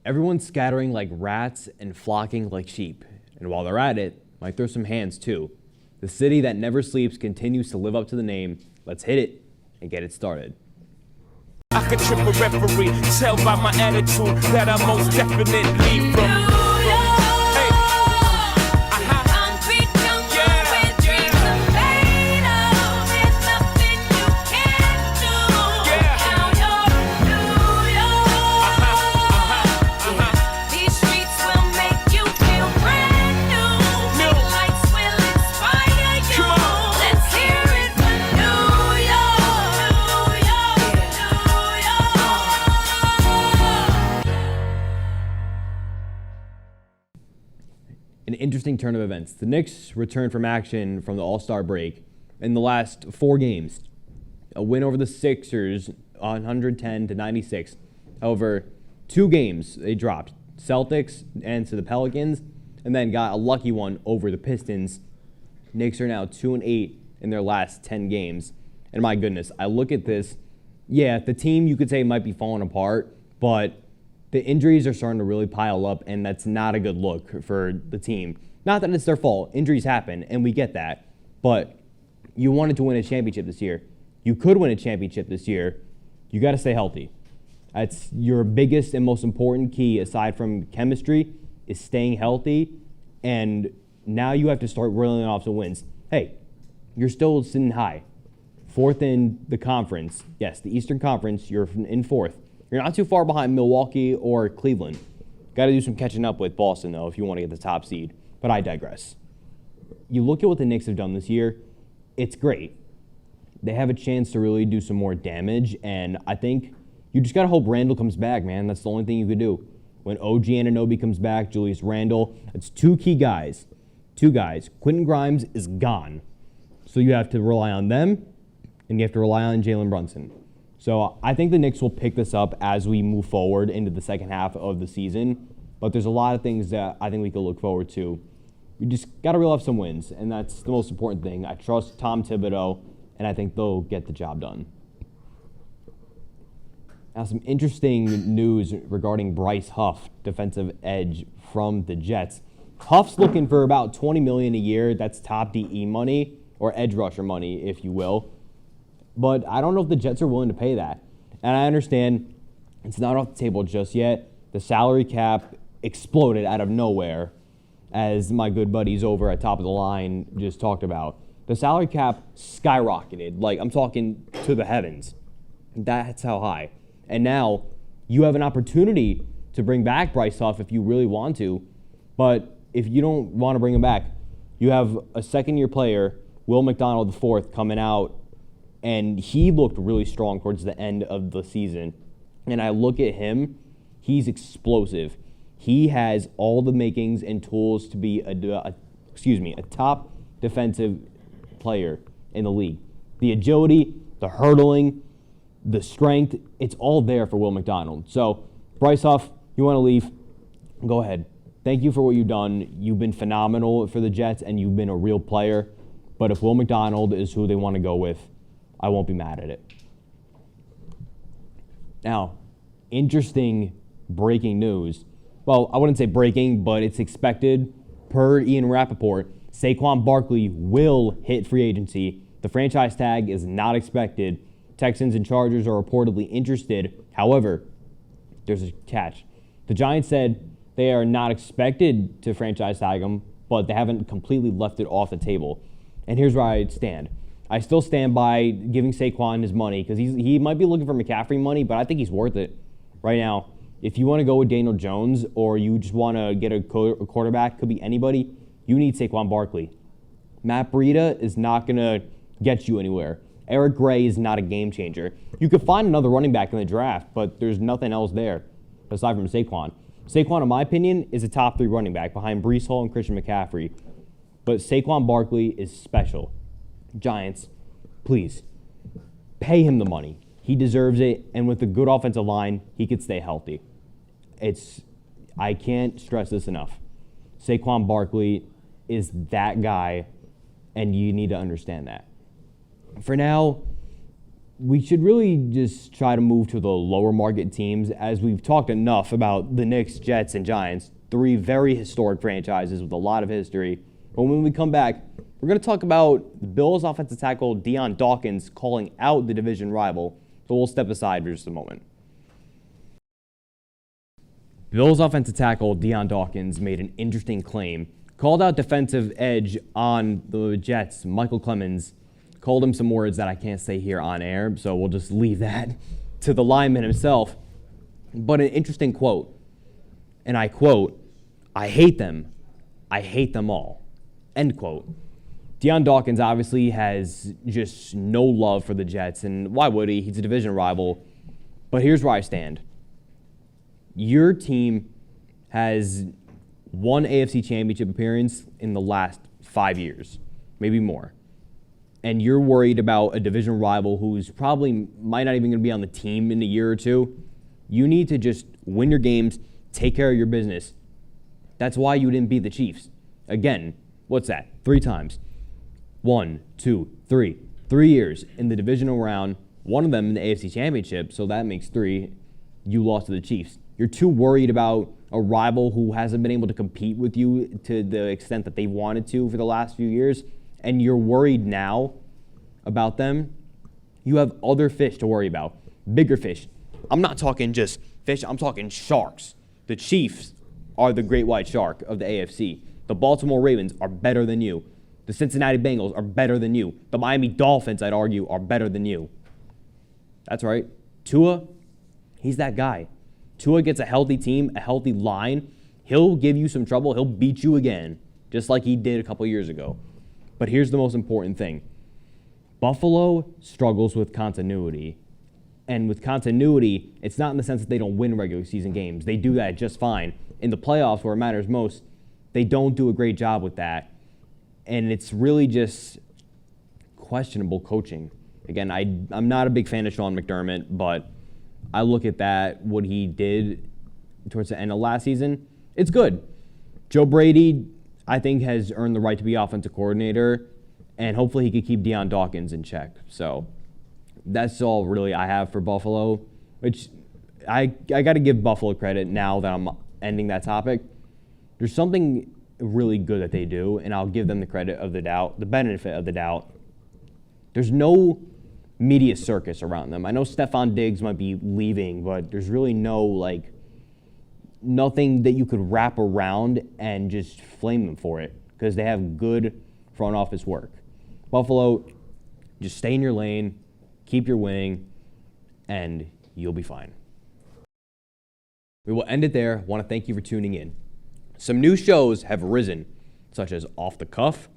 Everyone's scattering like rats and flocking like sheep. And while they're at it, might throw some hands too. The city that never sleeps continues to live up to the name. Let's hit it and get it started. I could trip a referee, tell by my attitude that I most definitely from. An interesting turn of events. The Knicks returned from action from the All-Star break in the last 4 games. A win over the Sixers, 110-96. However, 2 games they dropped. Celtics and to the Pelicans, and then got a lucky one over the Pistons. Knicks are now 2-8 in their last 10 games. And my goodness, I look at this. Yeah, the team you could say might be falling apart, but the injuries are starting to really pile up, and that's not a good look for the team. Not that it's their fault. Injuries happen, and we get that. But you wanted to win a championship this year. You could win a championship this year. You got to stay healthy. That's your biggest and most important key, aside from chemistry, is staying healthy. And now you have to start reeling off some wins. Hey, you're still sitting high. 4th in the conference. Yes, the Eastern Conference, you're in 4th. You're not too far behind Milwaukee or Cleveland. Got to do some catching up with Boston, though, if you want to get the top seed. But I digress. You look at what the Knicks have done this year, it's great. They have a chance to really do some more damage, and I think you just got to hope Randall comes back, man. That's the only thing you could do. When OG Anunoby comes back, Julius Randle, it's 2 key guys. 2 guys. Quentin Grimes is gone. So you have to rely on them, and you have to rely on Jalen Brunson. So I think the Knicks will pick this up as we move forward into the second half of the season. But there's a lot of things that I think we can look forward to. We just got to reel off some wins, and that's the most important thing. I trust Tom Thibodeau, and I think they'll get the job done. Now, some interesting news regarding Bryce Huff, defensive edge from the Jets. Huff's looking for about $20 million a year. That's top DE money, or edge rusher money, if you will. But I don't know if the Jets are willing to pay that. And I understand it's not off the table just yet. The salary cap exploded out of nowhere, as my good buddies over at Top of the Line just talked about. The salary cap skyrocketed. Like, I'm talking to the heavens. That's how high. And now you have an opportunity to bring back Bryce Huff if you really want to. But if you don't want to bring him back, you have a second-year player, Will McDonald IV, coming out. And he looked really strong towards the end of the season. And I look at him, he's explosive. He has all the makings and tools to be a top defensive player in the league. The agility, the hurdling, the strength, it's all there for Will McDonald. So, Bryce Huff, you want to leave? Go ahead. Thank you for what you've done. You've been phenomenal for the Jets, and you've been a real player. But if Will McDonald is who they want to go with, I won't be mad at it. Now, interesting breaking news. Well, I wouldn't say breaking, but it's expected. Per Ian Rappaport, Saquon Barkley will hit free agency. The franchise tag is not expected. Texans and Chargers are reportedly interested. However, there's a catch. The Giants said they are not expected to franchise tag him, but they haven't completely left it off the table. And here's where I stand. I still stand by giving Saquon his money because he might be looking for McCaffrey money, but I think he's worth it right now. If you want to go with Daniel Jones or you just want to get a quarterback, could be anybody, you need Saquon Barkley. Matt Breida is not going to get you anywhere. Eric Gray is not a game changer. You could find another running back in the draft, but there's nothing else there aside from Saquon. Saquon, in my opinion, is a top 3 running back behind Breece Hall and Christian McCaffrey. But Saquon Barkley is special. Giants, please, pay him the money. He deserves it, and with a good offensive line, he could stay healthy. I can't stress this enough. Saquon Barkley is that guy, and you need to understand that. For now, we should really just try to move to the lower market teams, as we've talked enough about the Knicks, Jets, and Giants, 3 very historic franchises with a lot of history. But when we come back, we're going to talk about the Bills offensive tackle Dion Dawkins calling out the division rival. So we'll step aside for just a moment. Bills offensive tackle Dion Dawkins made an interesting claim, called out defensive edge on the Jets, Michael Clemens, called him some words that I can't say here on air, so we'll just leave that to the lineman himself. But an interesting quote, and I quote, "I hate them. I hate them all." End quote. Dion Dawkins obviously has just no love for the Jets, and why would he? He's a division rival. But here's where I stand. Your team has one AFC Championship appearance in the last 5 years, maybe more. And you're worried about a division rival who's probably might not even going to be on the team in a year or two. You need to just win your games, take care of your business. That's why you didn't beat the Chiefs. Again, what's that? 3 times. 1, 2, 3. 3 years in the divisional round, one of them in the AFC Championship, so that makes 3. You lost to the Chiefs. You're too worried about a rival who hasn't been able to compete with you to the extent that they wanted to for the last few years, and you're worried now about them. You have other fish to worry about, bigger fish. I'm not talking just fish, I'm talking sharks. The Chiefs are the great white shark of the AFC. The Baltimore Ravens are better than you. The Cincinnati Bengals are better than you. The Miami Dolphins, I'd argue, are better than you. That's right. Tua, he's that guy. Tua gets a healthy team, a healthy line. He'll give you some trouble. He'll beat you again, just like he did a couple years ago. But here's the most important thing. Buffalo struggles with continuity. And with continuity, it's not in the sense that they don't win regular season games. They do that just fine. In the playoffs, where it matters most, they don't do a great job with that. And it's really just questionable coaching. Again, I'm not a big fan of Sean McDermott, but I look at that, what he did towards the end of last season, it's good. Joe Brady, I think, has earned the right to be offensive coordinator, and hopefully he could keep Dion Dawkins in check. So that's all really I have for Buffalo, which I got to give Buffalo credit now that I'm ending that topic. There's something really good that they do, and I'll give them the credit of the doubt, the benefit of the doubt. There's no media circus around them. I know Stephon Diggs might be leaving, but there's really nothing that you could wrap around and just flame them for it, because they have good front office work. Buffalo, just stay in your lane, keep your winning, and you'll be fine. We will end it there. I want to thank you for tuning in. Some new shows have risen, such as Off the Cuff,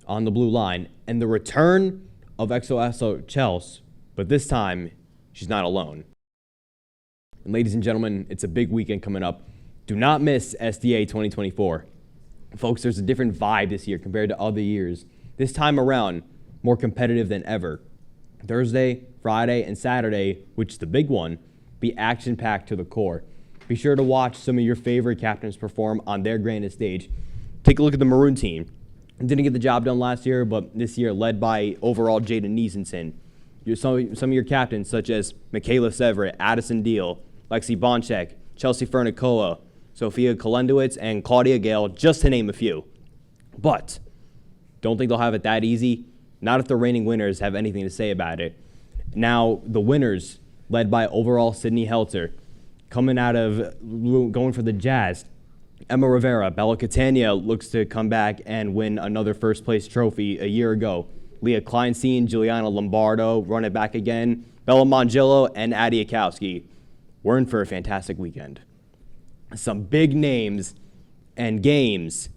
On the Blue Line, and the return of XOXO Chelsea, but this time, she's not alone. And ladies and gentlemen, it's a big weekend coming up. Do not miss SDA 2024. Folks, there's a different vibe this year compared to other years. This time around, more competitive than ever. Thursday, Friday, and Saturday, which is the big one, be action-packed to the core. Be sure to watch some of your favorite captains perform on their grandest stage. Take a look at the Maroon team. Didn't get the job done last year, but this year led by overall Jaden Neesenson. Some of your captains, such as Michaela Severett, Addison Deal, Lexi Bonchek, Chelsea Fernicola, Sophia Kalendowitz, and Claudia Gale, just to name a few. But don't think they'll have it that easy. Not if the reigning winners have anything to say about it. Now, the winners, led by overall Sydney Helter, going for the Jazz. Emma Rivera, Bella Catania looks to come back and win another first-place trophy a year ago. Leah Kleinstein, Juliana Lombardo run it back again. Bella Mongillo, and Addie Akowski. We're in for a fantastic weekend. Some big names and games,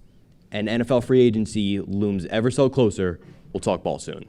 and NFL free agency looms ever so closer. We'll talk ball soon.